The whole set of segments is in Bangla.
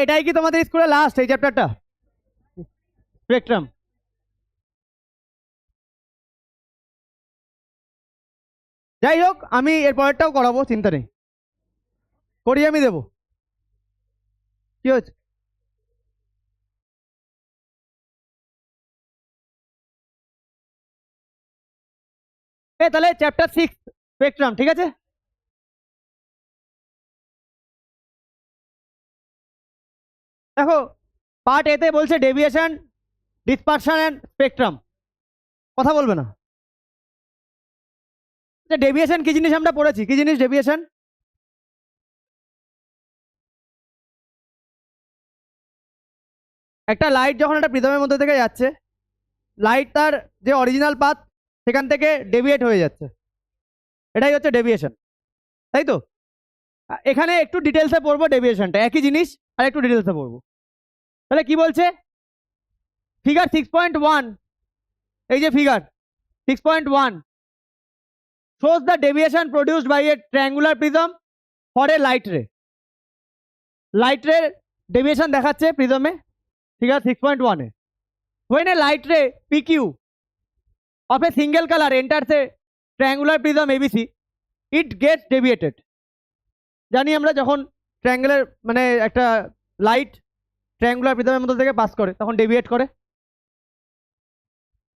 এটাই কি তোমাদের স্কুলে লাস্ট এই চ্যাপ্টারটা স্পেকট্রাম? যাই হোক, আমি এর পরেরটাও করাবো, চিন্তা নেই, করিয়ে আমি দেবো। কি হচ্ছে? তাহলে চ্যাপ্টার 6 স্পেকট্রাম, ঠিক আছে। দেখো, পার্ট এতে বলছে ডেভিয়েশন, ডিসপারশন এন্ড স্পেকট্রাম। কথা বলবে না? ডেভিয়েশন কি জিনিস আমরা পড়েছি, কি জিনিস ডেভিয়েশন? একটা লাইট যখন একটা প্রিজমের মধ্যে থেকে যাচ্ছে, লাইট তার যে অরিজিনাল পাথ সেখান থেকে ডেভিয়েট হয়ে যাচ্ছে, এটাই হচ্ছে ডেভিয়েশন, তাই তো? এখানে একটু ডিটেলসে পড়বো ডেভিয়েশনটা, একই জিনিস আর একটু ডিটেলসে পড়বো। তাহলে কি বলছে? ফিগার 6.1, এই যে figure 6.1 shows the deviation produced by a triangular prism for a light ray. Light ray deviation দেখাচ্ছে প্রিজমে, ফিগার 6.1 এ। when a light ray PQ of a single color enters a triangular prism ABC, it gets deviated. জানি আমরা যখন ট্রায়াঙ্গেলের মানে একটা লাইট ট্রায়াঙ্গুলার প্রিজমের মধ্যে থেকে পাস করে তখন ডেভিয়েট করে।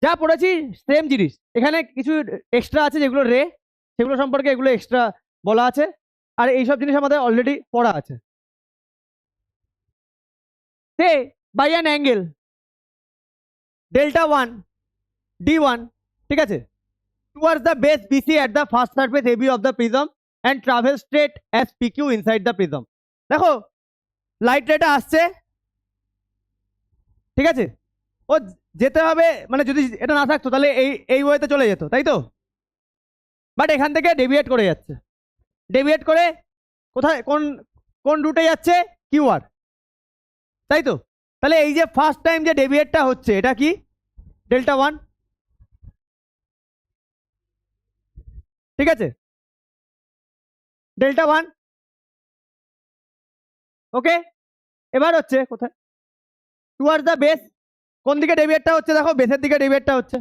যা পড়েছি সেম জিনিস, এখানে কিছু এক্সট্রা আছে যেগুলো রে, সেগুলো সম্পর্কে এগুলো এক্সট্রা বলা আছে, আর এইসব জিনিস আমাদের অলরেডি পড়া আছে। সে বাই অ্যান অ্যাঙ্গেল Δ1 D1, ঠিক আছে, towards the base BC at the first surface AB of the prism and travel straight as PQ inside the prism. দেখো, লাইট রেটা আসছে, ঠিক আছে, ও যেতে হবে, মানে যদি এটা না থাকতো তাহলে এই ওয়েতে চলে যেত, তাই তো? বাট এখান থেকে ডেভিয়েট করে যাচ্ছে, ডেভিয়েট করে কোথায়, কোন কোন রুটে যাচ্ছে? কিউআর, তাই তো? তাহলে এই যে ফার্স্ট টাইম যে ডেভিয়েটটা হচ্ছে এটা কি? Δ1, ঠিক আছে, Δ1, ওকে। এবার হচ্ছে কোথায়? Towards the base. কোন দিকে ডেভিয়েটটা হচ্ছে? দেখো, বেসের দিকে ডেভিয়েটটা হচ্ছে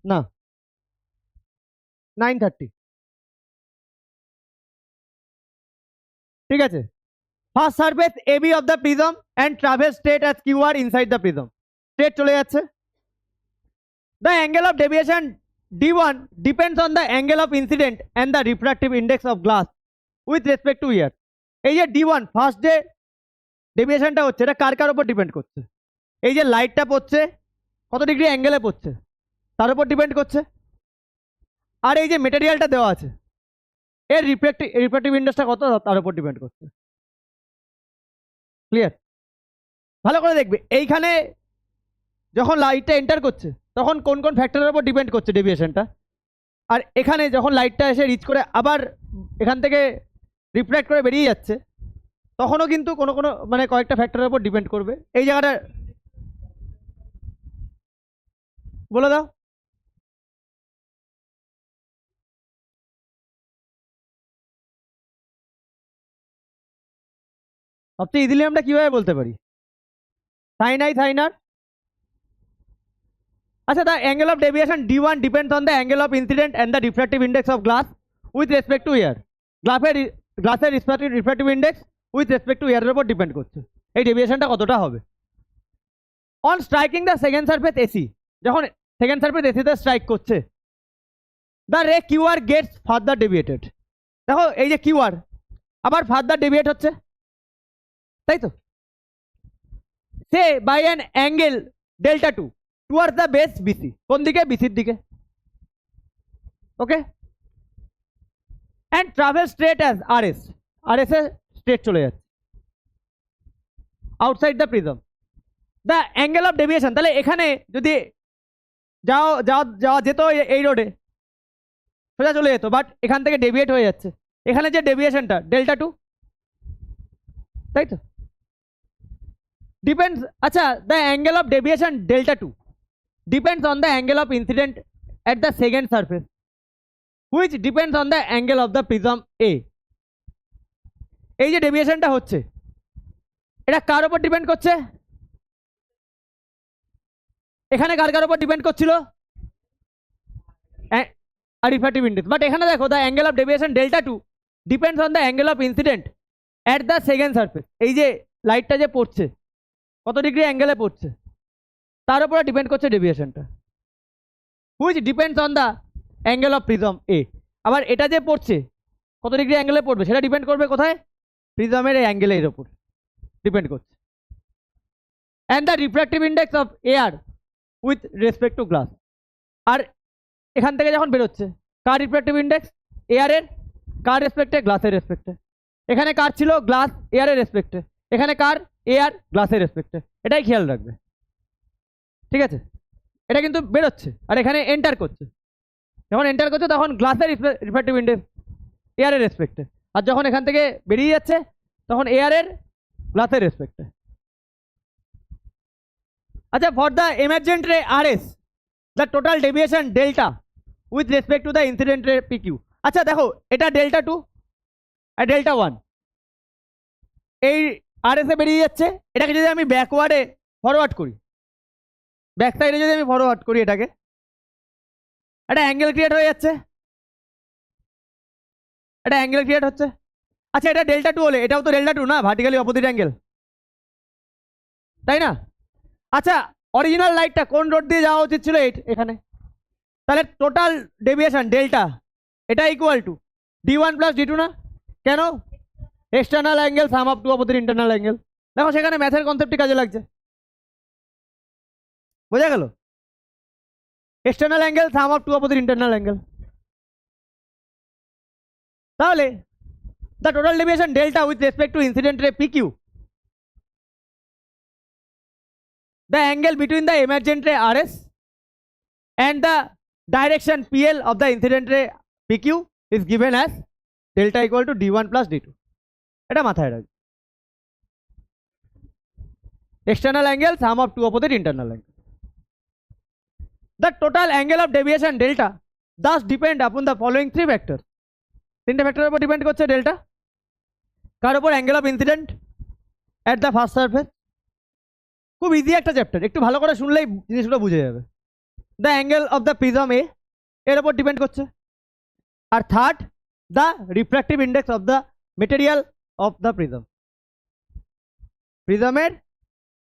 না, 930, ঠিক আছে। First surface AB of the prism and travel straight as QR inside the prism, straight চলে যাচ্ছে। The angle of deviation D1 depends on the angle of incident and the refractive index of glass with respect to air. এই যে D1 ফার্স্ট যে ডেভিয়েশনটা হচ্ছে এটা কার কার উপর ডিপেন্ড করছে? এই যে লাইটটা পড়ছে কত ডিগ্রি অ্যাঙ্গেলে পড়ছে তার উপর ডিপেন্ড করছে, আর এই যে মেটেরিয়ালটা দেওয়া আছে এর রিফ্র্যাক্টিভ ইন্ডেক্সটা কত তার উপর ডিপেন্ড করছে। ক্লিয়ার? ভালো করে দেখবে, এইখানে যখন লাইটটা এন্টার করছে তখন কোন কোন ফ্যাক্টরের উপর ডিপেন্ড করছে ডেভিয়েশনটা, আর এখানে যখন লাইটটা এসে রিচ করে আবার এখান থেকে রিফ্লেক্ট করে বেরিয়ে যাচ্ছে তখনও কিন্তু কোনো কোনো মানে কয়েকটা ফ্যাক্টরের উপর ডিপেন্ড করবে। এই জায়গাটা বলে দাও। সবচেয়ে ইজিলি আমরা কিভাবে বলতে পারি? সাইন আই সাইন আর। আচ্ছা, the angle of deviation D1 depends on the angle of incident and the refractive index of glass with respect to air. গ্লাসের refractive index with respect to air এর উপর ডিপেন্ড করছে এই ডেভিয়েশনটা কতটা হবে। On striking the second surface AC, যখন সেকেন্ড সারফেস এসিতে স্ট্রাইক করছে, দ্য রে কিউআর গেটস ফার্দার ডেভিয়েটেড। দেখো, এই যে কিউআর আবার ফার্দার ডেভিয়েট হচ্ছে, তাই তো? সে by an angle Δ2 towards the base BC, কোন দিকে? বিসির দিকে, okay. And travel straight as RS, RS এ স্ট্রেট চলে যাচ্ছে outside the prism. The angle of deviation, তাহলে এখানে যদি যাওয়া যেত এই রোডে সোজা চলে যেত, বাট এখান থেকে ডেভিয়েট হয়ে যাচ্ছে, এখানে যে ডেভিয়েশনটা Δ2, তাই তো? ডিপেন্ডস, আচ্ছা, the angle of deviation Δ2 depends on the angle of incident at the second surface which depends on the angle of the prism A. এই যে ডেভিয়েশনটা হচ্ছে এটা কার উপর ডিপেন্ড করছে? এখানে কার কার উপর ডিপেন্ড করছিল? Refractive index. বাট এখানে দেখো the angle of deviation delta two depends on the angle of incident at the second surface. এই যে লাইটটা যে পড়ছে কত ডিগ্রি অ্যাঙ্গেলে পড়ছে তার উপরে ডিপেন্ড করছে ডেভিয়েশনটা, which depends on the angle of prism A. আবার এটা যে পড়ছে কত ডিগ্রি অ্যাঙ্গেলে পড়বে সেটা ডিপেন্ড করবে কোথায়? প্রিজমের এই অ্যাঙ্গেলের ওপর ডিপেন্ড করছে। And the refractive index of air with respect to glass. আর এখান থেকে যখন বেরোচ্ছে কার রিফ্র্যাক্টিভ ইন্ডেক্স? এয়ারের। কার রেসপেক্টে? গ্লাসের রেসপেক্টে। এখানে কার ছিল? গ্লাস এয়ারের রেসপেক্টে। এখানে কার? এয়ার গ্লাসের রেসপেক্টে। এটাই খেয়াল রাখবে, ঠিক আছে? এটা কিন্তু বেরোচ্ছে আর এখানে এন্টার করছে। যখন এন্টার করছে তখন গ্লাসের রিফ্র্যাক্টিভ ইন্ডেক্স এয়ারের রেসপেক্টে, আর যখন এখান থেকে বেরিয়ে যাচ্ছে তখন এয়ারের গ্লাসের রেসপেক্টে। আচ্ছা, for the emergent ray R S the total deviation delta with respect to the incident ray P Q. আচ্ছা দেখো, এটা ডেল্টা টু আর ডেল্টা ওয়ান, এই আর এসে বেরিয়ে যাচ্ছে। এটাকে যদি আমি ব্যাকওয়ার্ডে ফরওয়ার্ড করি, ব্যাক সাইডে যদি আমি ফরওয়ার্ড করি, এটাকে একটা অ্যাঙ্গেল ক্রিয়েট হয়ে যাচ্ছে, একটা অ্যাঙ্গেল ক্রিয়েট হচ্ছে। আচ্ছা, এটা ডেল্টা টু হলে এটাও তো ডেল্টা টু না, ভার্টিক্যালি অপোজিট অ্যাঙ্গেল, তাই না? আচ্ছা, অরিজিনাল লাইটটা কোন রোড দিয়ে যাওয়া উচিত ছিল? এখানে। তাহলে টোটাল ডেভিয়েশন ডেল্টা এটা equal to D one plus D two না? কেন? External angle sum up to opposite internal angle. দেখো সেখানে ম্যাথের কনসেপ্টই কাজে লাগছে, বোঝা গেল? External angle sum up to opposite internal angle. তাহলে the total deviation delta with respect to incident ray P Q, the angle between the emergent ray RS and the direction PL of the incident ray PQ is given as delta equal to D1 plus D2. এটা মাথায় রাখবে। External angle sum of two opposite internal angle. The total angle of deviation delta thus depend upon the following three vectors. তিনটে ভেক্টরের উপর ডিপেন্ড করছে ডেল্টা। কার উপর? Angle of incident at the first surface. খুব ইজি একটা চ্যাপ্টার, একটু ভালো করে শুনলেই জিনিসগুলো বুঝে যাবে। The angle of the prism A এর উপর ডিপেন্ড করছে। আর third, the refractive index of the material of the prism. প্রিজমের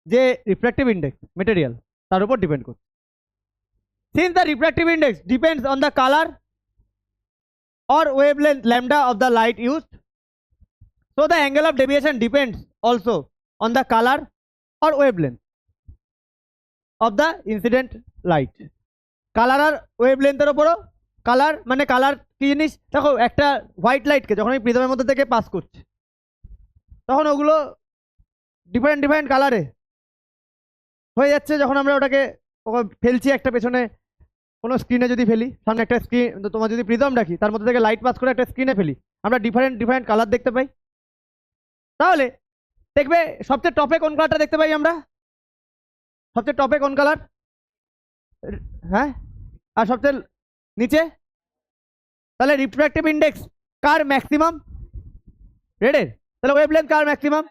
যে রিফ্র্যাক্টিভ ইন্ডেক্স মেটেরিয়াল তার উপর ডিপেন্ড করছে। Since the refractive index depends on the colour or wavelength lambda of the light used, so the angle of deviation depends also on the color or wavelength of the incident light. Colour আর ওয়েভলেন্থের উপরও, কালার মানে কালার কি জিনিস? দেখো, একটা হোয়াইট লাইটকে যখন আমি প্রিজমের মধ্যে থেকে পাস করছি তখন ওগুলো ডিফারেন্ট ডিফারেন্ট কালারে হয়ে যাচ্ছে। যখন আমরা ওটাকে ফেলছি একটা পেছনে কোনো স্ক্রিনে যদি ফেলি, সামনে একটা স্ক্রিন, তোমার যদি প্রিজম রাখি তার মধ্যে থেকে লাইট পাস করে একটা স্ক্রিনে ফেলি, আমরা ডিফারেন্ট ডিফারেন্ট কালার দেখতে পাই। তাহলে দেখবে সবচেয়ে টপে কোন কালারটা দেখতে পাই আমরা? সবচেয়ে টপে কোন কালার? হ্যাঁ, আর সবচেয়ে নিচে? তাহলে রিফ্র্যাক্টিভ ইন্ডেক্স কার ম্যাক্সিমাম? রেডের। তাহলে ওয়েভলেন্থ কার ম্যাক্সিমাম?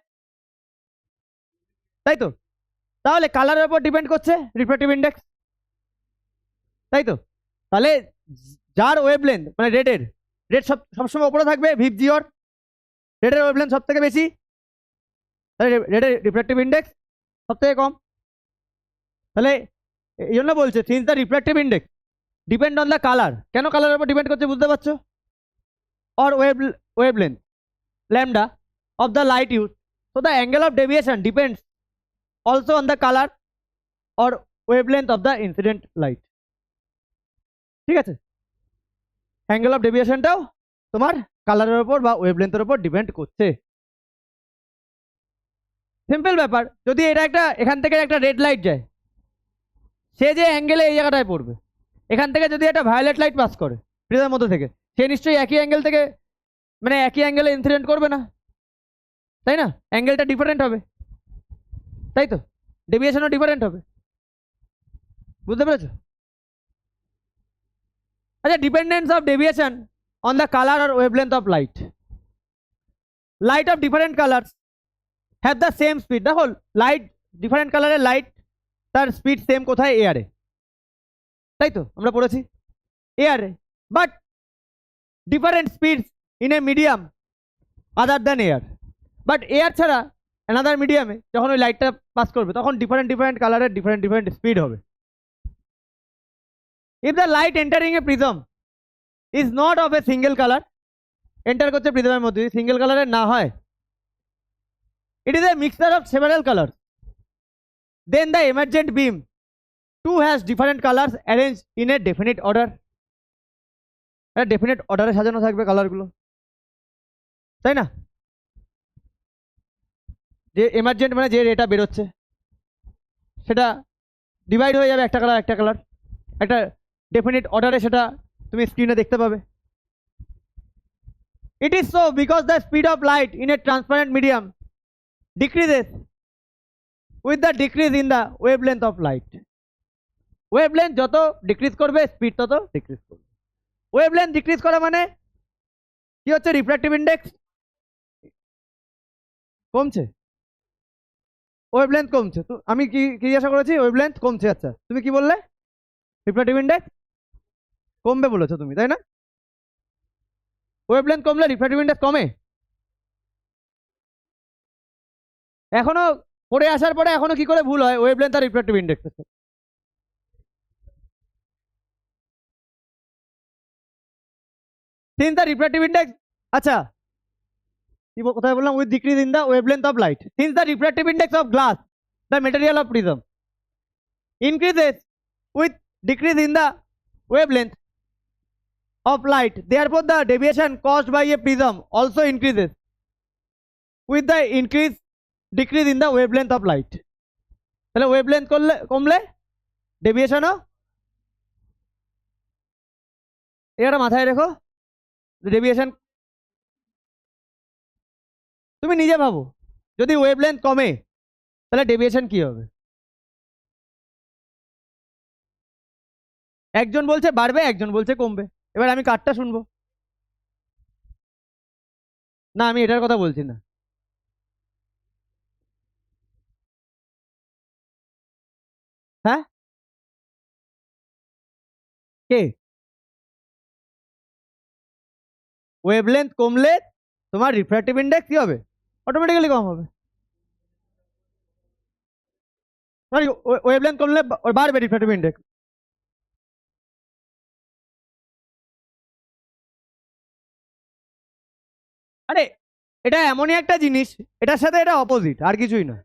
তাই তো। তাহলে কালারের উপর ডিপেন্ড করছে রিফ্র্যাক্টিভ ইন্ডেক্স, তাই তো। তাহলে যার ওয়েভলেন্থ মানে রেডের, রেড সবসময় উপরে থাকবে, ভিপ জিওর রেডের ওয়েভলেন্থ সব থেকে বেশি, তাহলে রেডের রিফ্র্যাক্টিভ ইন্ডেক্স সব থেকে কম। তাহলে এই জন্য বলছে since the refractive index depend on the colour. কেন কালারের উপর ডিপেন্ড করছে বুঝতে পারছো? Or wavelength lambda of the light use, so the angle of deviation depends also on the colour or wavelength of the incident light. ঠিক আছে, অ্যাঙ্গেল অফ ডেভিয়েশনটাও তোমার কালারের উপর বা ওয়েভলেন্থের উপর ডিপেন্ড করছে। সিম্পল ব্যাপার। যদি এটা একটা এখান থেকে একটা রেড লাইট যায়, সে যে অ্যাঙ্গেলে এই জায়গাটায় পড়বে, এখান থেকে যদি একটা ভায়োলেট লাইট পাস করে প্রিজমের মধ্যে থেকে, সে নিশ্চয়ই একই অ্যাঙ্গেল থেকে মানে একই অ্যাঙ্গেলে ইনসিডেন্ট করবে না, তাই না? অ্যাঙ্গেলটা ডিফারেন্ট হবে, তাই তো। ডেভিয়েশনও ডিফারেন্ট হবে, বুঝতে পেরেছো? আচ্ছা, dependence of deviation on the colour আর wavelength of light. Light of different colours have the same speed. দেখো লাইট, ডিফারেন্ট কালারের লাইট, তার স্পিড সেম কোথায়? এয়ারে, তাই তো আমরা পড়েছি এয়ারে, but different speed in a medium other than air. But air ছাড়া অ্যানাদার মিডিয়ামে যখন ওই লাইটটা পাস করবে তখন ডিফারেন্ট ডিফারেন্ট কালারের ডিফারেন্ট ডিফারেন্ট স্পিড হবে। If the light entering a prism is not of a single colour, enter করছে প্রিজমের মধ্যে, সিঙ্গেল কালারের না হয়, it is a mixture of several colour, then the emergent beam too has different colours arrange in a definite order. একটা ডেফিনিট অর্ডারে সাজানো থাকবে কালারগুলো, তাই না? যে এমার্জেন্ট মানে যে রেটা বেরোচ্ছে সেটা ডিভাইড হয়ে যাবে একটা কালার একটা কালার, একটা ডেফিনিট অর্ডারে সেটা তুমি স্ক্রিনে দেখতে পাবে। It is so because the speed of light in a transparent medium decreases with the decrease in the wavelength of light. Wavelength যত ডিক্রিজ করবে স্পিড তত ডিক্রিজ করবে। ওয়েভলেন্থ ডিক্রিজ করা মানে কি হচ্ছে? রিফ্র্যাক্টিভ ইন্ডেক্স কমছে, ওয়েভলেন্থ কমছে। তো আমি কি জিজ্ঞাসা করেছি? ওয়েভলেন্থ কমছে। আচ্ছা তুমি কি বললে? রিফ্র্যাক্টিভ ইন্ডেক্স কমবে বলেছো তুমি, তাই না? ওয়েভলেন্থ কমলে রিফ্র্যাক্টিভ ইন্ডেক্স কমে। এখনো পড়ে আসার পরে এখনো কি করে ভুল হয় ওয়েভলেন্থ আর refractive index? Since the refractive index, আচ্ছা কি কোথায় বললাম? With decrease in the wavelength of light, since the refractive index of glass, the material of prism, increases with decrease in the wavelength of light, therefore the deviation caused by a prism also increases with the decrease in the wavelength of light. তাহলে ওয়েভলেন্থ কমলে ডেভিয়েশনও, এটা মাথায় রেখো। ডেভিয়েশন তুমি নিজে ভাবো, যদি ওয়েভলেন্থ কমে তাহলে ডেভিয়েশন কি হবে? একজন বলছে বাড়বে, একজন বলছে কমবে। এবার আমি কারটা শুনবো? না আমি এটার কথা বলছি না। হ্যাঁ কে? ওয়েভলেন্থ কমলে তোমার রিফ্র্যাক্টিভ ইন্ডেক্স কি হবে? অটোমেটিক্যালি কম হবে। সরি, ওয়েভলেন্থ কমলে বাড়বে রিফ্র্যাক্টিভ ইন্ডেক্স। আরে এটা এমনই একটা জিনিস, এটার সাথে এটা অপোজিট, আর কিছুই না।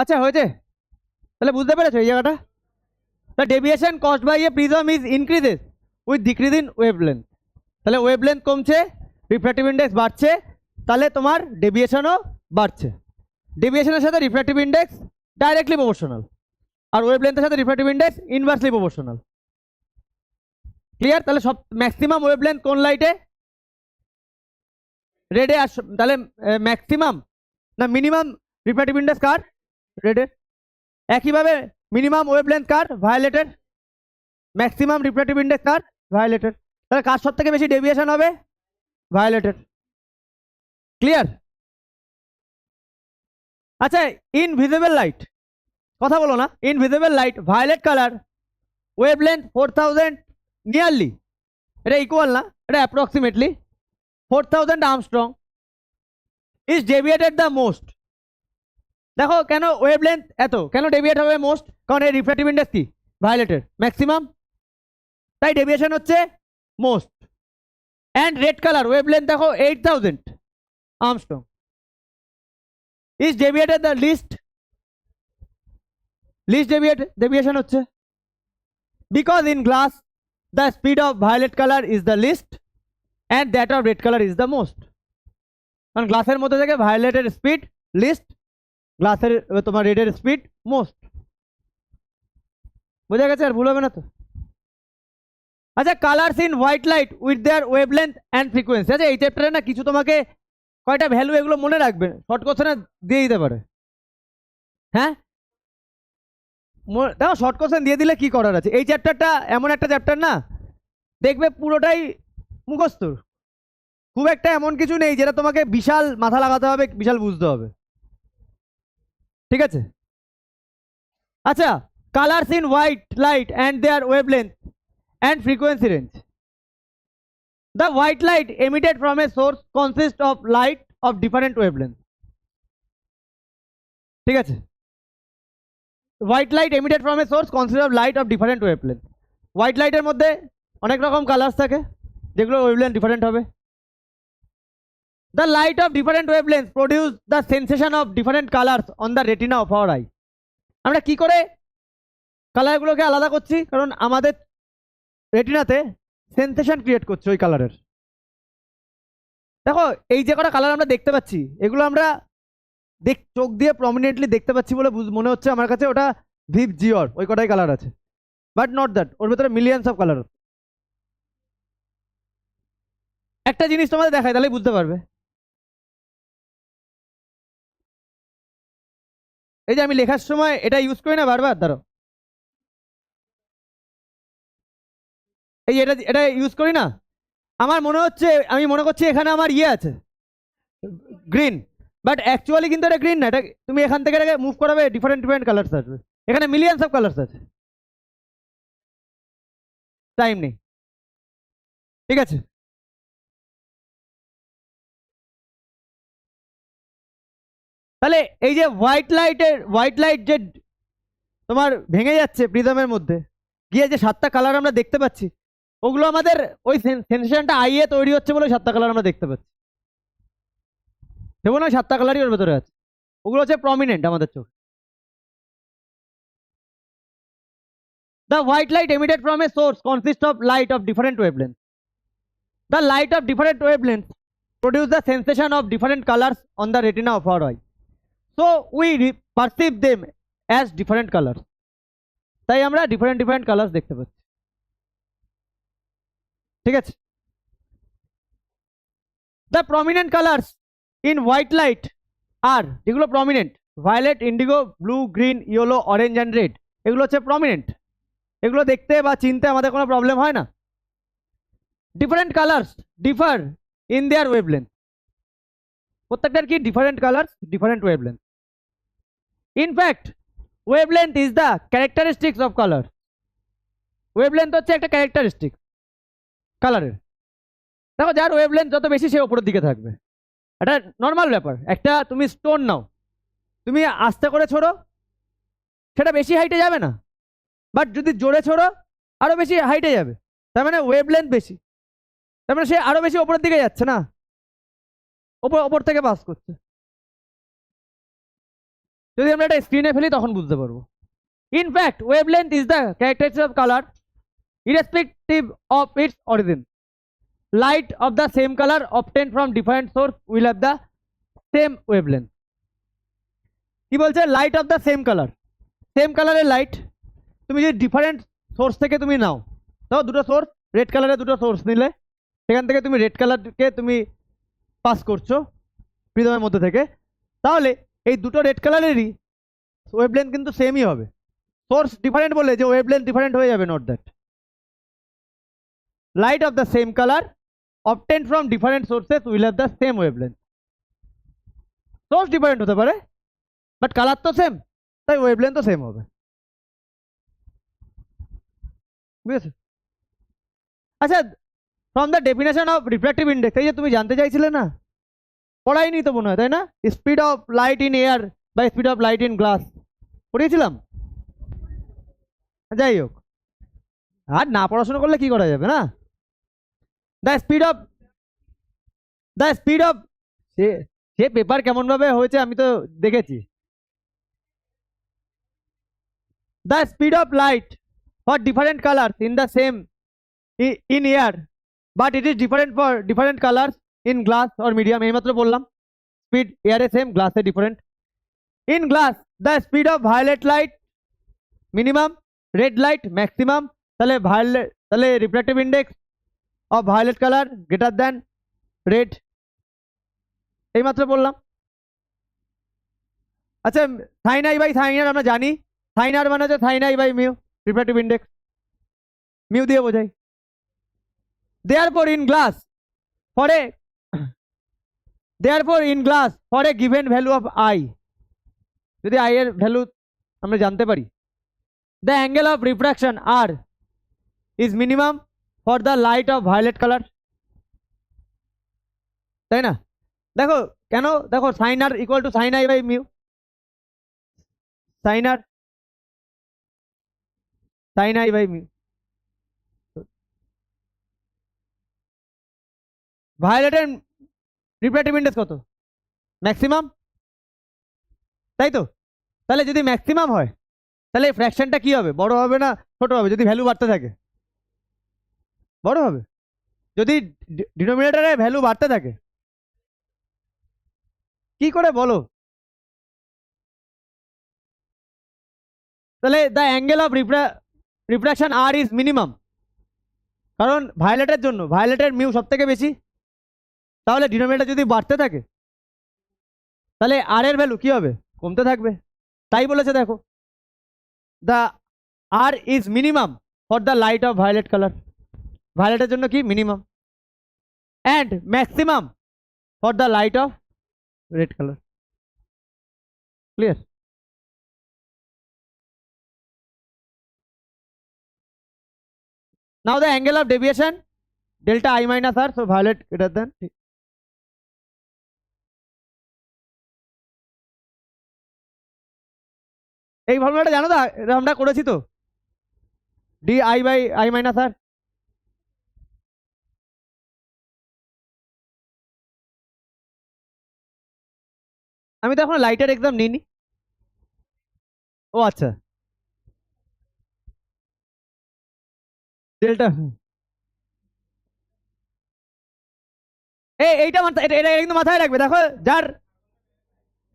আচ্ছা হয়েছে, তাহলে বুঝতে পেরেছো এই জায়গাটা? The deviation caused by a prism is increases with decrease in wavelength. তাহলে ওয়েভলেন্থ কমছে, রিফ্র্যাক্টিভ ইন্ডেক্স বাড়ছে, তাহলে তোমার ডেভিয়েশনও বাড়ছে। ডেভিয়েশনের সাথে রিফ্র্যাক্টিভ ইন্ডেক্স ডাইরেক্টলি প্রপোর্শনাল, আর ওয়েভলেন্থের সাথে refractive index inversely proportional. Clear? তাহলে সব ম্যাক্সিমাম ওয়েভলেন্থ কোন লাইটে? রেডে। আর তাহলে ম্যাক্সিমাম না মিনিমাম রিফ্র্যাক্টিভ ইন্ডেক্স কার? রেডের। একইভাবে মিনিমাম ওয়েভলেন্থ কার? ভায়োলেটের। ম্যাক্সিমাম রিফ্র্যাক্টিভ ইন্ডেক্স কার? ভায়োলেটের। তাহলে কার সব থেকে বেশি ডেভিয়েশন হবে? ভায়োলেটের। ক্লিয়ার? আচ্ছা ইনভিজিবল লাইট, কথা বলো না। Invisible light violet colour, wavelength 4000 nearly, এটা ইকুয়াল না, এটা approximately 4000 angstrom, is deviated the most. দেখো কেন ওয়েভলেন্থ এত কেন ডেভিয়েট হবে মোস্ট? কারণ এই রিফ্র্যাক্টিভ ইন্ডেক্স কি? ভায়োলেটের ম্যাক্সিমাম, তাই ডেভিয়েশন হচ্ছে most. And red colour wavelength দেখো 8000 angstrom, is deviated the least deviation হচ্ছে। Because in glass the speed of violet colour is the least and that of red colour is the most. কারণ গ্লাসের মধ্যে থেকে ভায়োলেটের স্পিড লিস্ট, গ্লাসের তোমার রেডের স্পিড মোস্ট। বোঝা গেছে? আর ভুল হবে না তো? আচ্ছা colours in white light with their wavelength and frequency. আচ্ছা এই চ্যাপ্টারে না কিছু তোমাকে কয়টা ভ্যালু এগুলো মনে রাখবেন, শর্ট কোশ্চেনে দিয়ে দিতে পারে। হ্যাঁ দেখো শর্ট কোশ্চেন দিয়ে দিলে কি করার আছে, এই চ্যাপ্টারটা এমন একটা চ্যাপ্টার না, দেখবে পুরোটাই মুখস্থ, খুব একটা এমন কিছু নেই যেটা তোমাকে বিশাল মাথা লাগাতে হবে, বিশাল বুঝতে হবে। ঠিক আছে, আচ্ছা, colours in white light and their wavelength and frequency range. The white light emitted from a source consists of light of different wavelength. ঠিক আছে, white light emitted from a source consist of light of different wavelength. White লাইটের মধ্যে অনেক রকম কালার্স থাকে যেগুলো ওয়েভলেন্থ ডিফারেন্ট হবে। The light of different wavelength produce the sensation of different colours on the retina of our I. আমরা কি করে কালারগুলোকে আলাদা করছি, কারণ আমাদের রেটিনাতে সেন্সেশন ক্রিয়েট করছে ওই কালারের। দেখো এই যে কটা কালার আমরা দেখতে পাচ্ছি, এগুলো আমরা চোখ দিয়ে প্রমিনেন্টলি দেখতে পাচ্ছি বলে মনে হচ্ছে আমার কাছে ওটা ভিভ জিওর ওই কটাই কালার আছে, বাট নট দ্যাট, ওর ভেতরে মিলিয়ন্স অফ কালার। একটা জিনিস তোমাদের দেখায় তাহলে বুঝতে পারবে, এই যে আমি লেখার সময় এটা ইউজ করি না বারবার, ধরো এই যে এটা ইউজ করি না, আমার মনে হচ্ছে, আমি মনে করছি এখানে আমার ইয়ে আছে গ্রিন, বাট অ্যাকচুয়ালি কিন্তু এটা গ্রিন না, এটা তুমি এখান থেকে এটাকে মুভ করাবে ডিফারেন্ট ডিফারেন্ট কালার্স আসবে, এখানে মিলিয়ন্স অফ কালার্স আছে, টাইম নেই। ঠিক আছে, তাহলে এই যে হোয়াইট লাইট যে তোমার ভেঙে যাচ্ছে প্রিজমের মধ্যে গিয়ে যে 7টা কালার আমরা দেখতে পাচ্ছি, ওগুলো আমাদের ওই সেন্সেশনটা আইয়ে তৈরি হচ্ছে বলে 7টা কালার আমরা দেখতে পাচ্ছি, দেখো না 7টা কালারই ওর ভেতরে আছে, ওগুলো হচ্ছে প্রমিনেন্ট আমাদের চোখ। The white light emitted from a source consists of light of different wavelengths. The light of different wavelengths produce the sensation of different colors on the retina of our eye. So we perceive them as different colors. তাই আমরা different different colors দেখতে পাচ্ছি। ঠিক আছে, the prominent colors in white light are, যেগুলো prominent, violet, indigo, blue, green, yellow, orange and red, এগুলো হচ্ছে prominent, এগুলো দেখতে বা চিনতে আমাদের কোনো প্রবলেম হয় না। Different colours differ in their wavelength, প্রত্যেকটার কি different colours different wavelength. In fact wavelength is the characteristics of colour, wavelength হচ্ছে একটা ক্যারেক্টারিস্টিক কালারের। দেখো যার ওয়েভলেন্থ যত বেশি সে ওপরের দিকে থাকবে, এটা নর্মাল ব্যাপার। একটা তুমি স্টোন নাও, তুমি আস্তে করে ছোড়ো সেটা বেশি হাইটে যাবে না, বাট যদি জোরে ছোড়ো আরো বেশি হাইটে যাবে, তার মানে ওয়েভলেন্থ বেশি, তার মানে সে আরো বেশি ওপরের দিকে যাচ্ছে না, ওপর থেকে পাস করছে। যদি আমরা এটা স্ক্রিনে ফেলি তখন বুঝতে পারবো। In fact wavelength is the characteristic of colour irrespective of its origin. Light off the same colour obtained from different source will have the same wavelength. কি বলছে, light off the same colour, same কালারের লাইট তুমি যদি ডিফারেন্ট সোর্স থেকে তুমি নাও, তাও দুটো সোর্স, রেড কালারের দুটো সোর্স নিলে সেখান থেকে তুমি রেড কালারকে তুমি পাস করছো প্রিজমের মধ্যে থেকে, তাহলে এই দুটো রেড কালারেরই ওয়েভলেন্থ কিন্তু সেমই হবে। সোর্স ডিফারেন্ট বলে যে ওয়েভলেন্থ ডিফারেন্ট হয়ে যাবে, not that. Light off the same colour obtained from different sources will have the same wavelength. Source different হতে পারে বাট কালার তো সেম, তাই ওয়েভলেন্থ তো সেম হবে। বুঝেছো? আচ্ছা, from the definition of refractive index, এই যে তুমি জানতে চাইছিলে না, পড়াইনি তো মনে হয়, তাই না? Speed of light in air বা speed of light in glass পড়িয়েছিলাম। যাই হোক, আর না পড়াশোনা করলে কি করা যাবে না। দ্য স্পিড অফ সে পেপার কেমন ভাবে হয়েছে আমি তো দেখেছি। The speed of light for different colours in the same in air, but it is different for different colours in glass or medium. এইমাত্র বললাম স্পিড এয়ারে সেম, গ্লাসে different. In glass the speed of violet light minimum, red light maximum, তাহলে refractive index of violet colour greater than red. এইমাত্র বললাম। আচ্ছা, sine I by sine R আমরা জানি, সাইন আর মানে হচ্ছে sine I by mu, refractive index mu দিয়ে বোঝাই। Therefore in glass for a therefore in glass for a given value of I, যদি আই এর ভ্যালু আমরা জানতে পারি, the angle of refraction R is minimum for the light of violet colour, তাই না? দেখো কেন, দেখো sine R equal to sine I by mu, sine R sine I by mu. ভায়োলেটের refractive index কত? ম্যাক্সিমাম, তাই তো? তাহলে যদি ম্যাক্সিমাম হয় তাহলে ফ্র্যাকশনটা কি হবে, বড় হবে না ছোট হবে? যদি ভ্যালু বাড়তে থাকে বড় হবে, যদি ডিনোমিনেটরে ভ্যালু বাড়তে থাকে। কি করে বলো? তাহলে the angle of refraction R is minimum, কারণ ভায়োলেটের জন্য ভায়োলেটের মিউ সব থেকে বেশি, তাহলে ডিনোমিনেটর যদি বাড়তে থাকে তাহলে আর এর ভ্যালু কি হবে, কমতে থাকবে। তাই বলেছে দেখো, the R is minimum for the light of violet colour, ভায়োলেটের জন্য কি minimum, and maximum for the light of red colour. Clear? Now the angle of deviation delta I minus r, so violet greater than, এই ফর্মুলাটা জানো তো, এটা আমরা করেছি তো, D I by I minus R. আমি তো এখন লাইটের এক্সাম নিইনি। ও আচ্ছা, ডেল্টা, এইটা এটা কিন্তু মাথায় রাখবে। দেখো যার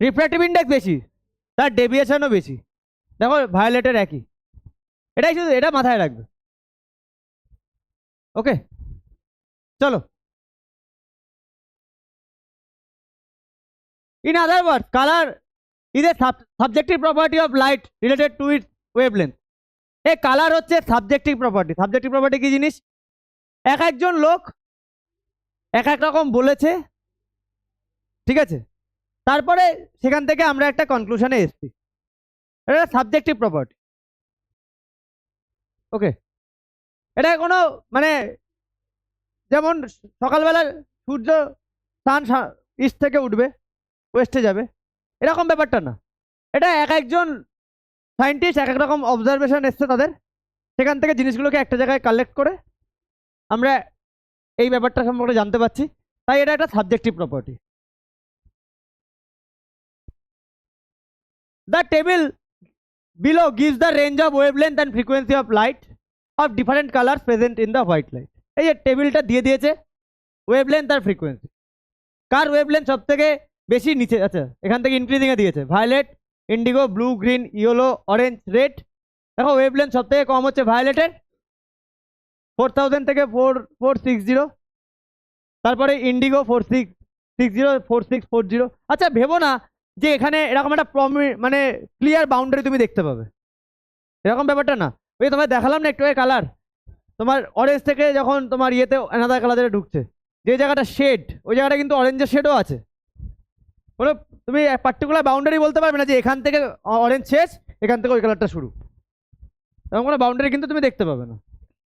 রিফ্র্যাক্টিভ ইন্ডেক্স বেশি তার ডেভিয়েশনও বেশি। দেখো ভায়োলেটের একই, এটাই শুধু, এটা মাথায় রাখবে। ওকে, চলো। In other words, color is a subjective property of light related to its wavelength. এই কালার হচ্ছে সাবজেক্টিভ প্রপার্টি। সাবজেক্টিভ প্রপার্টি কি জিনিস? এক একজন লোক এক এক রকম বলেছে, ঠিক আছে, তারপরে সেখান থেকে আমরা একটা কনক্লুশনে এসেছি, এটা সাবজেক্টিভ প্রপার্টি। ওকে, এটা কোনো মানে, যেমন সকালবেলা সূর্য সান ইস্ট থেকে উঠবে ওয়েস্টে যাবে, এরকম ব্যাপারটা না। এটা এক একজন সায়েন্টিস্ট এক এক রকম অবজারভেশন এসছে তাদের, সেখান থেকে জিনিসগুলোকে একটা জায়গায় কালেক্ট করে আমরা এই ব্যাপারটা সম্পর্কে জানতে পারছি, তাই এটা একটা subjective property. The table below gives the range of wavelength and frequency of light of different colour present in the white light. এই যে টেবিলটা দিয়ে দিয়েছে ওয়েভলেন্থ আর ফ্রিকোয়েন্সি, কার ওয়েভলেন্থ সব থেকে বেশি নিচে, আচ্ছা এখান থেকে ইনক্রিজিং এ দিয়েছে, violet, indigo, blue, green, yellow, orange, red. দেখো ওয়েভলেন্থ সব থেকে কম হচ্ছে ভায়োলেটের, 4000 থেকে 4460, তারপরে ইন্ডিগো 4660, 4640। আচ্ছা ভেবো না যে এখানে এরকম একটা মানে ক্লিয়ার বাউন্ডারি তুমি দেখতে পাবে, এরকম ব্যাপারটা না। ওই তোমায় দেখালাম না একটু কালার, তোমার অরেঞ্জ থেকে যখন তোমার ইয়েতে অ্যানাদার কালারে ঢুকছে, যে জায়গাটা শেড ওই জায়গাটা কিন্তু অরেঞ্জের শেডও আছে। বলো তুমি পার্টিকুলার বাউন্ডারি বলতে পারবে না যে এখান থেকে অরেঞ্জ শেষ, এখান থেকে ওই কালারটা শুরু, এরকম কোনো বাউন্ডারি কিন্তু তুমি দেখতে পাবে না।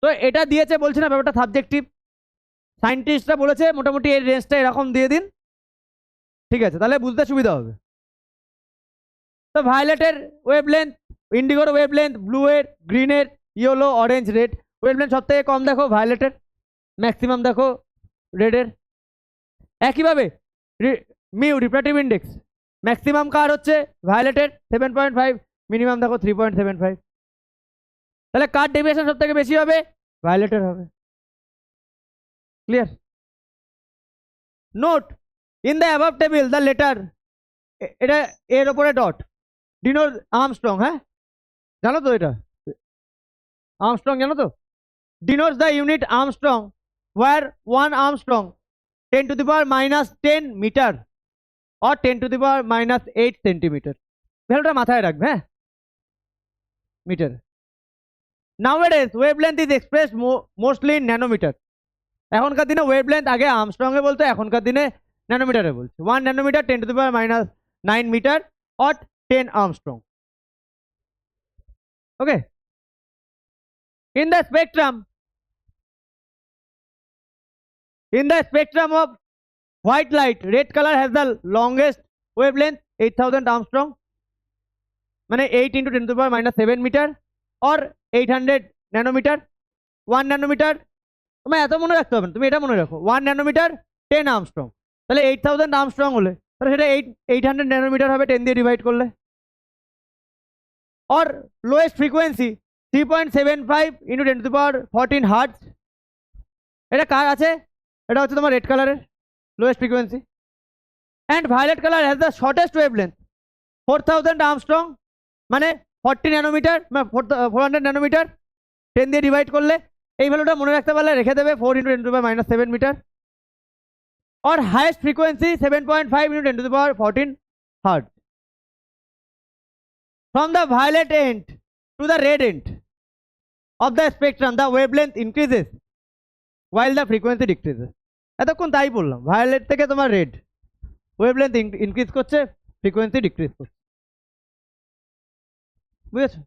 তো এটা দিয়েছে, বলছি না ব্যাপারটা সাবজেক্টিভ। সায়েন্টিস্টরা বলেছে মোটামুটি এই রেঞ্জটা এরকম দিয়ে দিন, ঠিক আছে, তাহলে বুঝতে সুবিধা হবে। তো ভায়োলেটের ওয়েভলেন্থ, ইন্ডিগোর ওয়েভলেন্থ, ব্লু এর, গ্রিনের, ইয়েলো, অরেঞ্জ, রেড, ওয়েভলেন্থ সব থেকে কম দেখো ভায়োলেটের, ম্যাক্সিমাম দেখো রেডের। একইভাবে মিউ রিফ্র্যাক্টিভ ইন্ডেক্স, ম্যাক্সিমাম কার হচ্ছে ভায়োলেটের 7.5, মিনিমাম দেখো 3.75। তাহলে কার ডেভিয়েশন সব থেকে বেশি হবে, ভায়োলেটের হবে। Clear? Note in the above table the letter, এটা এর ওপরে ডট ডিনোট আর্মস্ট্রং, হ্যাঁ জানো তো, এটা আর্মস্ট্রং জানো তো, denotes the unit angstrom where 1 angstrom 10⁻⁻10 metre or 10 to the power minus 8 centimeter. ভ্যালুটা মাথায় রাখবে, হ্যাঁ, metre. Nowadays wavelength is expressed mostly in nanometer. এখনকার দিনে ওয়েভলেন্থ আগে আর্মস্ট্রং এ বলতো, এখনকার দিনে ন্যানোমিটারে বলছে। 1 nanometre 10 to the power minus 9 metre or 10 angstrom. Okay, in the spectrum of white light, red color has the longest wavelength 8000 armstrong, মানে 8 into 10 to the power minus 7 metre or 800 nanometre. 1 nanometre তোমার এত মনে রাখতে হবে না, তুমি এটা মনে রাখো 1 ন্যানোমিটার 10 আর্মস্ট্রং, তাহলে 8000 আর্মস্ট্রং হলে তাহলে সেটা 800 ন্যানোমিটার হবে 10 দিয়ে ডিভাইড করলে। और lowest frequency 3.75 into 10 to the power 14 hertz. এটা কার আছে? এটা হচ্ছে তোমার রেড কালারের lowest frequency. And violet colour has the shortest wavelength 4000 angstrom, মানে 40 ন্যানোমিটার, 400 ন্যানোমিটার 10 দিয়ে ডিভাইড করলে। এই ভ্যালুটা মনে রাখতে পারলে রেখে দেবে 4 into 10 to the power minus 7 metre. और highest frequency 7.5 into 10 to the power 14 hertz. From the violet end to the red end of the spectrum, the wavelength increases while the frequency decreases. এতক্ষণ তাই বললাম, ভায়োলেট থেকে তোমার রেড ওয়েভলেন্থ ইনক্রিজ করছে, ফ্রিকোয়েন্সি ডিক্রিজ করছে, বুঝেছো?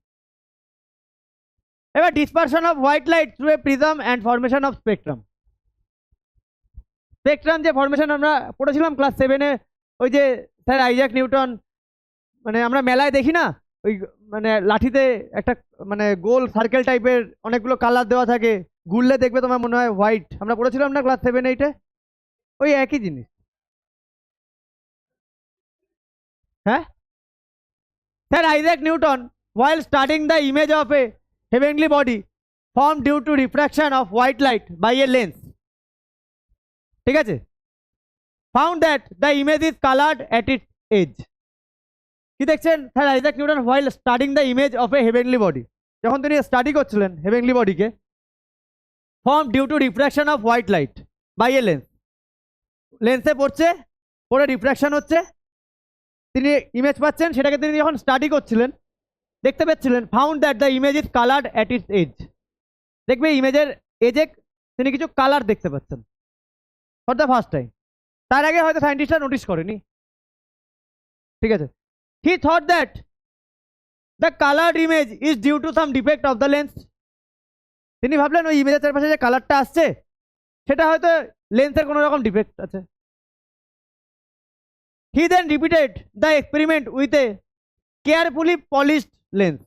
এবার dispersion off white light through a prism and formation of spectrum. Spectrum যে ফরমেশন আমরা পড়েছিলাম ক্লাস 7-এ, ওই যে স্যার আইজ্যাক নিউটন, মানে আমরা মেলায় দেখি না, ওই মানে লাঠিতে একটা মানে গোল সার্কেল টাইপের অনেকগুলো কালার দেওয়া থাকে, ঘুরলে দেখবে তোমার মনে হয় হোয়াইট। আমরা পড়েছিলাম না ক্লাস 7-8-এ, ওই একই জিনিস। হ্যাঁ sir Isaac Newton while studying the image of a heavenly body formed due to refraction of white light by a lens, ঠিক আছে, found that the image is colored at its edge. কি দেখছেন sir Isaac Newton while studying the image of a heavenly body, যখন তিনি স্টাডি করছিলেন heavenly বডিকে, formed due to refraction of white light by a lens, লেন্সে পড়ছে, পড়ে রিফ্র্যাকশন হচ্ছে, তিনি ইমেজ পাচ্ছেন, সেটাকে তিনি যখন স্টাডি করছিলেন দেখতে পাচ্ছিলেন, found that the image is coloured at its edge. দেখবে ইমেজের এজে তিনি কিছু কালার দেখতে পাচ্ছেন ফর দ্য ফার্স্ট টাইম। তার আগে হয়তো সায়েন্টিস্টরা নোটিস করেনি, ঠিক আছে। He thought that the coloured image is due to some defect of the lens. তিনি ভাবলেন ওই ইমেজের চারপাশে যে কালারটা আসছে সেটা হয়তো লেন্সের কোনো রকম ডিফেক্ট আছে। He then repeated the experiment with a carefully polished lens.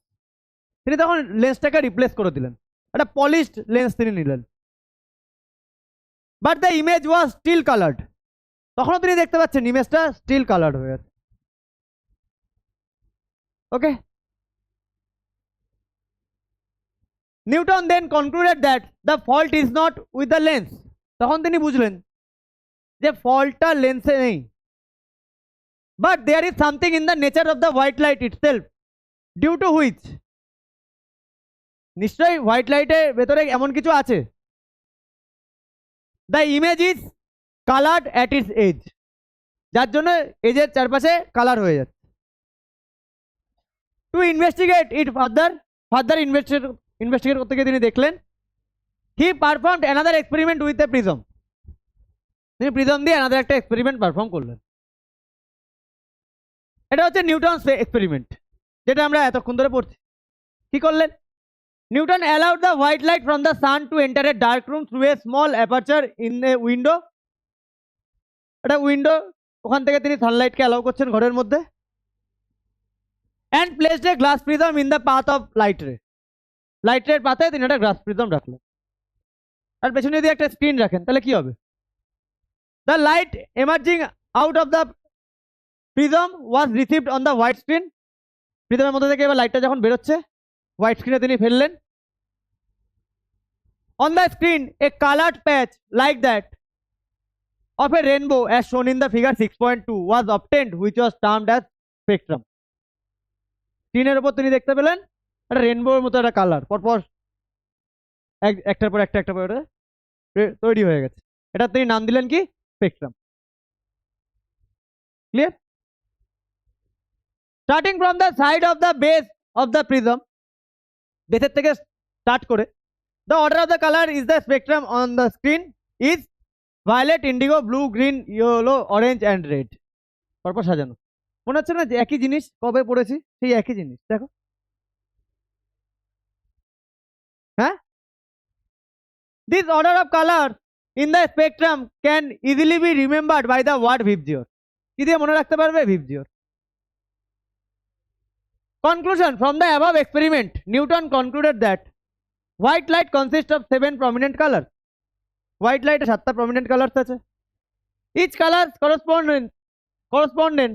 তিনি তখন লেন্সটাকে রিপ্লেস করে দিলেন, একটা পলিশড লেন্স তিনি নিলেন। But the image was still coloured, তখনও তিনি দেখতে পাচ্ছেন ইমেজটা স্টিল কালার্ড হয়ে আছে। Okay, Newton then concluded that the fault is not with the lens. তখন তিনি বুঝলেন যে ফল্টটা লেন্সে নেই, but there is something in the nature of the white light itself due to which, নিশ্চয়ই হোয়াইট লাইটের ভেতরে এমন কিছু আছে, the image is coloured at its edge, যার জন্য এজের চারপাশে কালার হয়ে যাচ্ছে। To investigate it further investigate করতে গিয়ে তিনি দেখলেন, he performed another experiment with a prism. তিনি প্রিজম দিয়ে অ্যানাদার একটা এক্সপেরিমেন্ট পারফর্ম করলেন। এটা হচ্ছে নিউটনস এক্সপেরিমেন্ট, যেটা আমরা এতক্ষণ ধরে পড়ছি। কি করলেন? Newton allowed the white light from the sun to enter a dark room through a small aperture in a window. এটা উইন্ডো, ওখান থেকে তিনি সানলাইটকে অ্যালাউ করছেন ঘরের মধ্যে। And placed a glass prism in the path of light রে। লাইট রের পাথে তিনি একটা গ্লাস প্রিজম রাখলেন, আর পেছনে যদি একটা স্ক্রিন রাখেন তাহলে কি হবে? The light emerging out of the prism was received on the white screen. প্রিজমের মধ্যে থেকে এবার লাইটটা যখন বেরোচ্ছে হোয়াইট স্ক্রিনে তিনি ফেললেন। On the screen A coloured patch like that of A rainbow as শোন in the figure 6.2 was obtained which was termed as spectrum. স্ক্রিনের উপর তিনি দেখতে পেলেন একটা রেনবোর মতো একটা কালার, পরপর একটার পর একটা তৈরি হয়ে গেছে। এটা তিনি নাম দিলেন কি? Spectrum. Clear? Starting from the side of the base of the prism, বেসের থেকে স্টার্ট করে, the order of the color is the spectrum on the screen is violet, indigo, blue, green, yellow, orange and red. পরপর সাজানো। মনে হচ্ছে না যে একই জিনিস কবে পড়েছি, সেই একই জিনিস দেখো। হ্যাঁ, this order of color in the spectrum can easily be remembered by the word Vibgyor. কি দিয়ে মনে রাখতে পারবে? Vibgyor. Conclusion: from the above experiment, Newton concluded that white light consists of 7 prominent colors. White light 7টা prominent colors আছে। Each color correspondent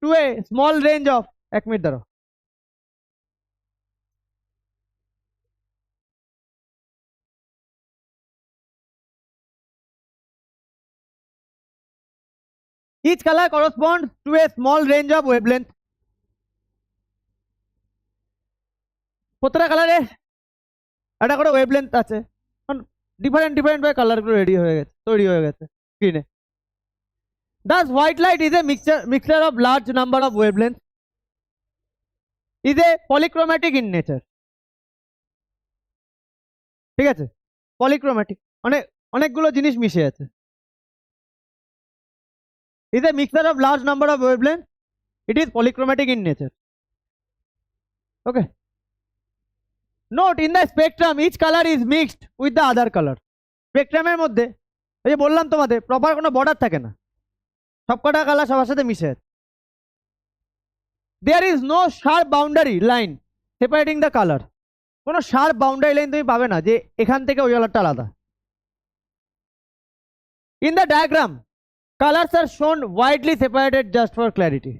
to a small range of 1 minute দাঁড়াও। Each color corresponds to a small range of wavelength. প্রত্যেকটা কালারে একটা করে ওয়েভলেন্থ আছে, ডিফারেন্ট ভাবে কালারগুলো তৈরি হয়ে গেছে স্ক্রিনে। Thus white light is a mixture of large number of wavelengths, is a polychromatic in nature. ঠিক আছে, পলিক্রোম্যাটিক, অনেকগুলো জিনিস মিশে আছে। is a mixture of large number of wavelengths, it is polychromatic in nature. Okay. Note, in the spectrum each color is mixed with the other color. স্পেকট্রামের মধ্যে এই যে বললাম তোমাদের প্রপার কোনো বর্ডার থাকে না, সবকটা কালার সবার সাথে মিশে আছে। There is no sharp boundary line separating the color. কোনো শার্প বাউন্ডারি লাইন তুমি পাবে না যে এখান থেকে ওই কালারটা আলাদা। In the diagram colors are shown widely separated just for clarity.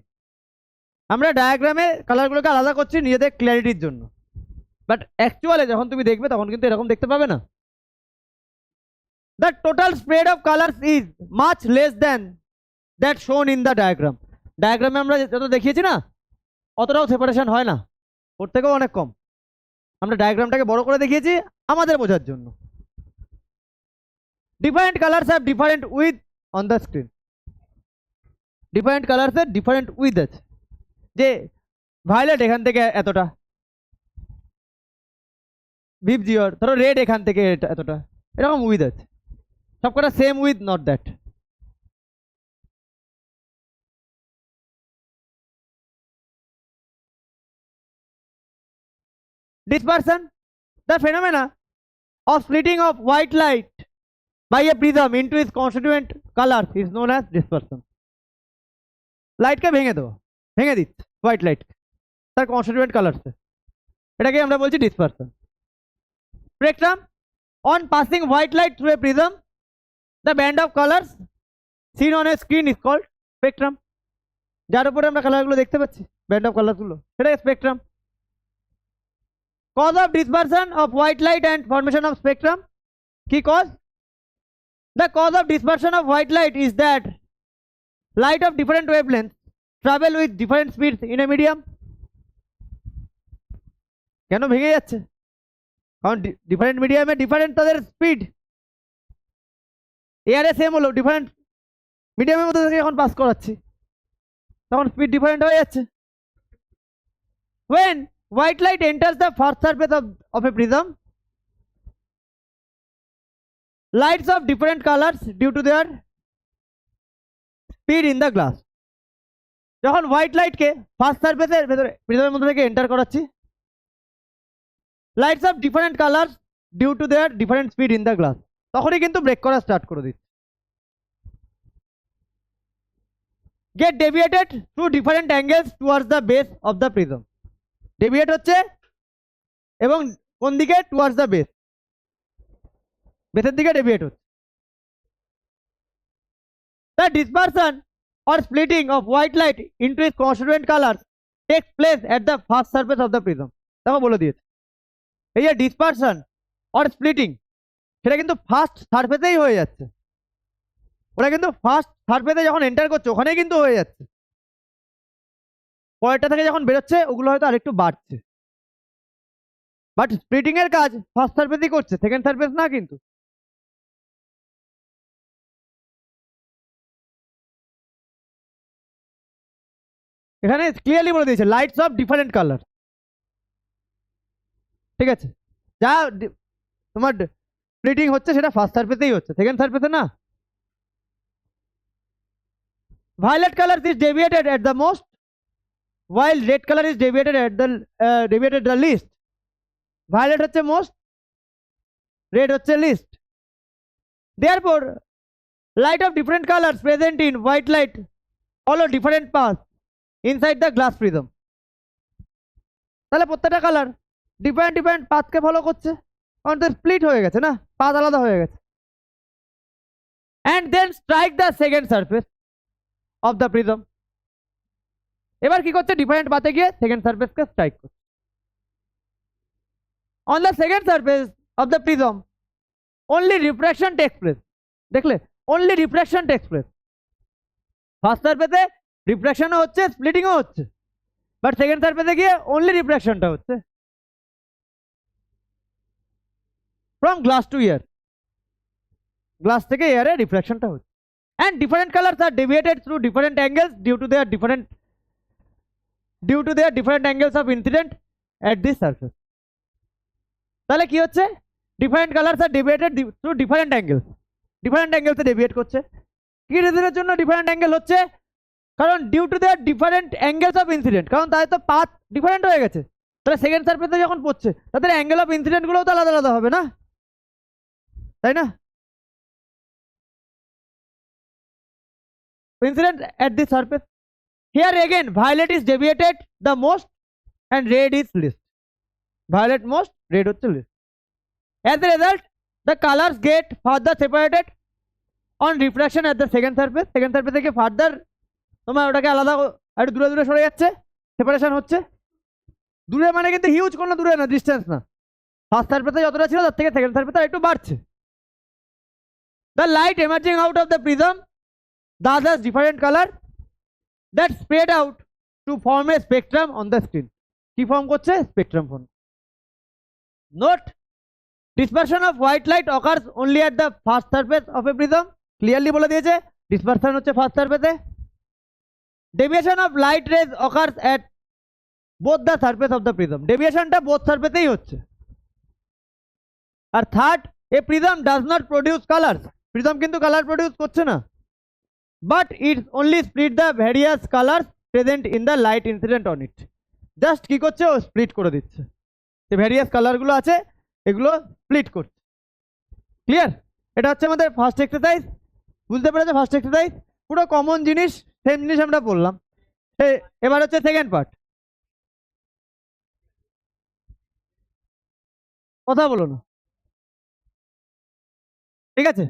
আমরা ডায়াগ্রামে কালারগুলোকে আলাদা করছি নিজেদের ক্ল্যারিটির জন্য, বাট অ্যাকচুয়ালি যখন তুমি দেখবে তখন কিন্তু এরকম দেখতে পাবে না। The total spread of colors is much less than that shown in the diagram. ডায়াগ্রামে আমরা যত দেখিয়েছি না অতটাও সেপারেশন হয় না, ওর থেকেও অনেক কম। আমরা ডায়াগ্রামটাকে বড় করে দেখিয়েছি আমাদের বোঝার জন্য। Different colors have different width on the screen. Different colors have different width আছে, যে ভায়োলেট এখান থেকে এতটা, ভিবজিওর ধরো রেড এখান থেকে এতটা, এরকম উইথ আছে, সবকটা same with, not that. Dispersion: the phenomena of splitting of white light by a prism into its constituent colors is known as dispersion. লাইটকে ভেঙে দিচ্ছে হোয়াইট লাইট তার কনস্টিটিউয়েন্ট কালারসে, এটাকে আমরা বলছি dispersion. Spectrum: on passing white light through a prism, the band of colors seen on a screen is called spectrum. যার উপরে আমরা কালারগুলো দেখতে পাচ্ছি, ব্যান্ড অফ কালারগুলো, সেটা spectrum. Cause of dispersion of white light and formation of spectrum. Key cause: the cause of dispersion of white light is that light of different wavelengths travel with different speeds in a medium. কেন ভেঙে যাচ্ছে? কারণ ডিফারেন্ট মিডিয়ামে ডিফারেন্ট তাদের স্পিড, এয়ারে সেম হলো, ডিফারেন্ট মিডিয়ামের মধ্যে থেকে যখন পাস করাচ্ছি তখন স্পিড ডিফারেন্ট হয়ে যাচ্ছে। When white light enters the first surface of a prism, lights of different colors due to their speed in the glass. যখন হোয়াইট লাইটকে ফার্স্ট সারফেসের ভেতরে প্রিজমের মধ্যে থেকে এন্টার করাচ্ছি, lights of different colours due to their different speed in the glass, তখনই কিন্তু ব্রেক করা স্টার্ট করে দিচ্ছে। Get deviated through different angles towards the base of the prism. Deviate হচ্ছে এবং কোন দিকে? টুয়ার্ডস দ্য বেস, বেসের দিকে ডেভিয়েট হচ্ছে। The dispersion or splitting of white light into its constituent colors takes place at the first surface of the prism. দেখো বলে দিয়েছে, এই যে ডিসপারশন অর স্প্লিটিং সেটা কিন্তু ফার্স্ট সারফেসেই হয়ে যাচ্ছে, ওটা কিন্তু ফার্স্ট সারফেসে যখন এন্টার করছে ওখানেই কিন্তু হয়ে যাচ্ছে, পরেরটা থেকে যখন বেরোচ্ছে ওগুলো হয়তো আরেকটু বাড়ছে, বাট স্প্লিটিং এর কাজ ফার্স্ট সারফেসই করছে, সেকেন্ড সারফেস না কিন্তু। এখানে ক্লিয়ারলি বলে দিয়েছে লাইটস অফ ডিফারেন্ট কালার, ঠিক আছে? যা তোমার স্প্লিটিং হচ্ছে সেটা ফার্স্ট সারফেসেই হচ্ছে, সেকেন্ড সারফেসে না। Violet colour is deviated at the most, while red color is deviated the least. Violet হচ্ছে most, red হচ্ছে least. Therefore, light of different colors present in white light follow different paths inside the glass prism. তাহলে প্রত্যেকটা কালার ডিফারেন্ট পাথকে ফলো করছে, কারণ তো স্প্লিট হয়ে গেছে না, পাথ আলাদা হয়ে গেছে। And then strike the second surface of the prism. এবার কি করছে, ডিফারেন্ট পাথে গিয়ে সেকেন্ড সারফেসকে স্ট্রাইক করছে। On the second surface of the prism only refraction takes place, দেখলে only refraction takes place. First সারফেসে রিফ্র্যাকশনও হচ্ছে, স্প্লিটিংও হচ্ছে, বাট সেকেন্ড সারফেসে গিয়ে অনলি রিফ্র্যাকশনটা হচ্ছে। From glass to air, glass থেকে এয়ারে রিফ্র্যাকশনটা হচ্ছে। And different colours are deviated through different angles due to their different angles of incident at this surface. তাহলে কি হচ্ছে, different colours are deviated through different অ্যাঙ্গেলসে ডেভিয়েট করছে। কি রিজনের জন্য ডিফারেন্ট অ্যাঙ্গেল হচ্ছে, কারণ due to their different angles of incident, কারণ তাদের তো পাথ ডিফারেন্ট হয়ে গেছে। তাহলে সেকেন্ড সারফেসে যখন পড়ছে তাদের অ্যাঙ্গেল অফ ইনসিডেন্টগুলোও তো আলাদা আলাদা হবে না, তাই না? Incident at this surface. Here again, violet is deviated the most and red is least. Violet most, red হচ্ছে least. As a result, the colors get further separated on refraction at the second surface. Second surface থেকে further তোমার ওটাকে আলাদা একটু দূরে দূরে সরে যাচ্ছে, সেপারেশন হচ্ছে। দূরে মানে কিন্তু হিউজ কোনো দূরে না, ডিস্টেন্স না। ফার্স্ট সারফেসে যতটা ছিল তার থেকে সেকেন্ড সারফেসে একটু বাড়ছে। The light emerging out of the prism thus has different color that spread out to form a spectrum on the screen. কি ফর্ম করছে, spectrum form. Note, dispersion of white light occurs only at the first surface of a prism. Clearly বলে দিয়েছে ডিসপারশন হচ্ছে ফার্স্ট সারফেসে। Deviation of light rays occurs at both the surface of the prism. ডেভিয়েশনটা বোথ সারফেসেই হচ্ছে। আর third, a prism does not produce colour, prism কিন্তু কালার প্রডিউস করছে না, but it only split the various colors present in the light incident on it. Just কি করছে, ও স্প্লিট করে দিচ্ছে, যে ভ্যারিয়াস কালারগুলো আছে এগুলো স্প্লিট করছে। ক্লিয়ার? এটা হচ্ছে আমাদের ফার্স্ট এক্সারসাইজ। বুঝতে পেরেছো? ফার্স্ট এক্সারসাইজ পুরো কমন জিনিস, সেম জিনিস আমরা বললাম। এবার হচ্ছে সেকেন্ড পার্ট। কথা বলো না, ঠিক আছে?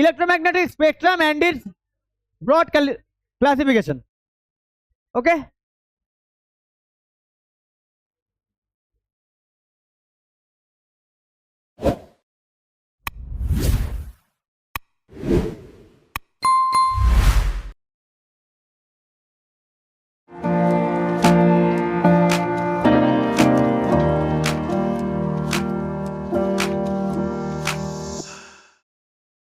electromagnetic spectrum and its broad classification. Okay.